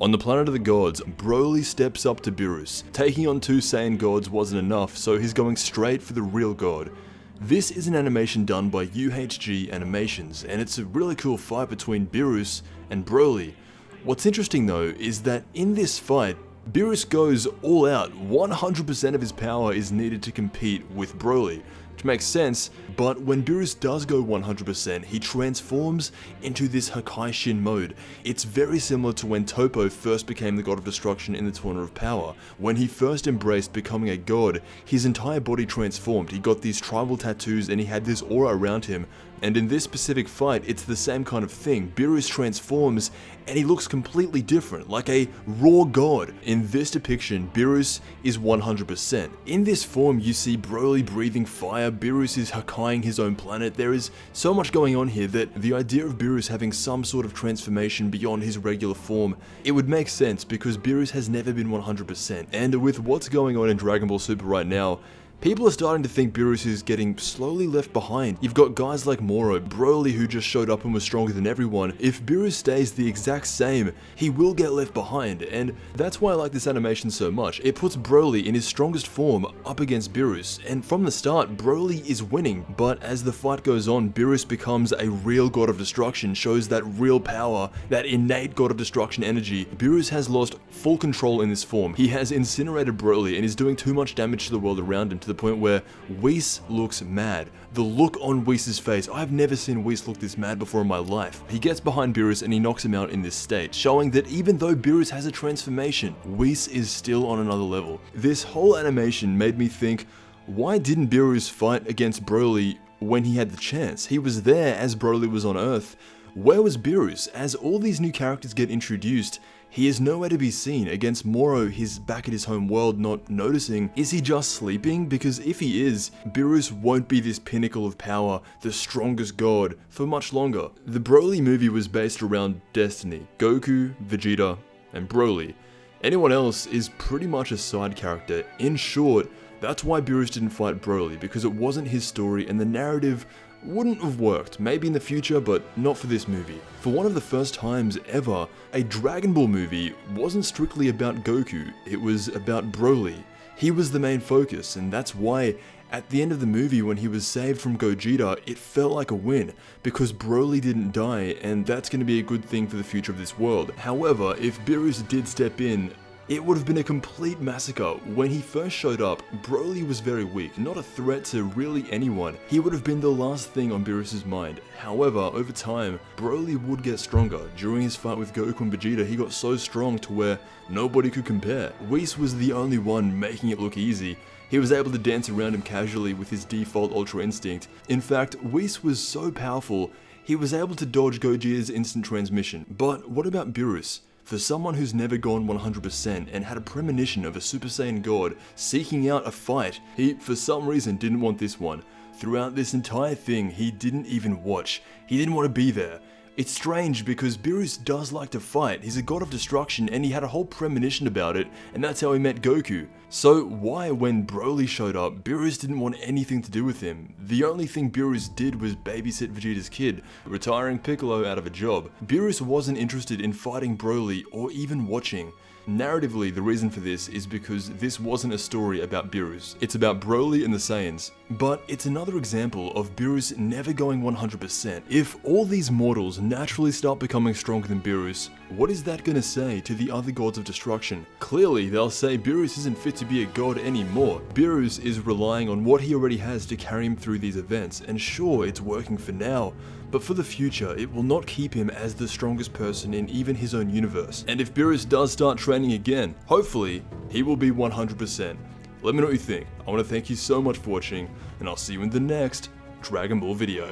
On the planet of the gods, Broly steps up to Beerus. Taking on two Saiyan gods wasn't enough, so he's going straight for the real god. This is an animation done by UHG Animations, and it's a really cool fight between Beerus and Broly. What's interesting though is that in this fight, Beerus goes all out. 100% of his power is needed to compete with Broly, which makes sense, but when Beerus does go 100%, he transforms into this Hakai-Shin mode. It's very similar to when Toppo first became the god of destruction in the Tournament of Power. When he first embraced becoming a god, his entire body transformed. He got these tribal tattoos and he had this aura around him. And in this specific fight, it's the same kind of thing. Beerus transforms and he looks completely different, like a raw god. In this depiction, Beerus is 100%. In this form, you see Broly breathing fire, Beerus is Hakaiing his own planet. There is so much going on here that the idea of Beerus having some sort of transformation beyond his regular form, it would make sense because Beerus has never been 100%. And with what's going on in Dragon Ball Super right now, people are starting to think Beerus is getting slowly left behind. You've got guys like Moro, Broly who just showed up and was stronger than everyone. If Beerus stays the exact same, he will get left behind, and that's why I like this animation so much. It puts Broly in his strongest form up against Beerus, and from the start, Broly is winning, but as the fight goes on, Beerus becomes a real god of destruction, shows that real power, that innate god of destruction energy. Beerus has lost full control in this form. He has incinerated Broly and is doing too much damage to the world around him, to the point where Whis looks mad. The look on Whis' face, I've never seen Whis look this mad before in my life. He gets behind Beerus and he knocks him out in this state, showing that even though Beerus has a transformation, Whis is still on another level. This whole animation made me think, why didn't Beerus fight against Broly when he had the chance? He was there as Broly was on Earth. Where was Beerus? As all these new characters get introduced, he is nowhere to be seen. Against Moro, he's back at his home world not noticing. Is he just sleeping? Because if he is, Beerus won't be this pinnacle of power, the strongest god, for much longer. The Broly movie was based around Destiny, Goku, Vegeta, and Broly. Anyone else is pretty much a side character. In short, that's why Beerus didn't fight Broly, because it wasn't his story and the narrative wouldn't have worked, maybe in the future, but not for this movie. For one of the first times ever, a Dragon Ball movie wasn't strictly about Goku, it was about Broly. He was the main focus, and that's why at the end of the movie when he was saved from Gogeta, it felt like a win, because Broly didn't die, and that's going to be a good thing for the future of this world. However, if Beerus did step in, it would have been a complete massacre. When he first showed up, Broly was very weak, not a threat to really anyone. He would have been the last thing on Beerus' mind. However, over time, Broly would get stronger. During his fight with Goku and Vegeta, he got so strong to where nobody could compare. Whis was the only one making it look easy. He was able to dance around him casually with his default Ultra Instinct. In fact, Whis was so powerful, he was able to dodge Gogeta's instant transmission. But what about Beerus? For someone who's never gone 100% and had a premonition of a Super Saiyan God seeking out a fight, he, for some reason, didn't want this one. Throughout this entire thing, he didn't even watch. He didn't want to be there. It's strange because Beerus does like to fight. He's a god of destruction and he had a whole premonition about it, and that's how he met Goku. So why, when Broly showed up, Beerus didn't want anything to do with him? The only thing Beerus did was babysit Vegeta's kid, retiring Piccolo out of a job. Beerus wasn't interested in fighting Broly or even watching. Narratively, the reason for this is because this wasn't a story about Beerus. It's about Broly and the Saiyans. But it's another example of Beerus never going 100%. If all these mortals naturally start becoming stronger than Beerus, what is that gonna say to the other gods of destruction? Clearly, they'll say Beerus isn't fit to be a god anymore. Beerus is relying on what he already has to carry him through these events, and sure, it's working for now, but for the future, it will not keep him as the strongest person in even his own universe. And if Beerus does start training again, hopefully, he will be 100%. Let me know what you think. I want to thank you so much for watching, and I'll see you in the next Dragon Ball video.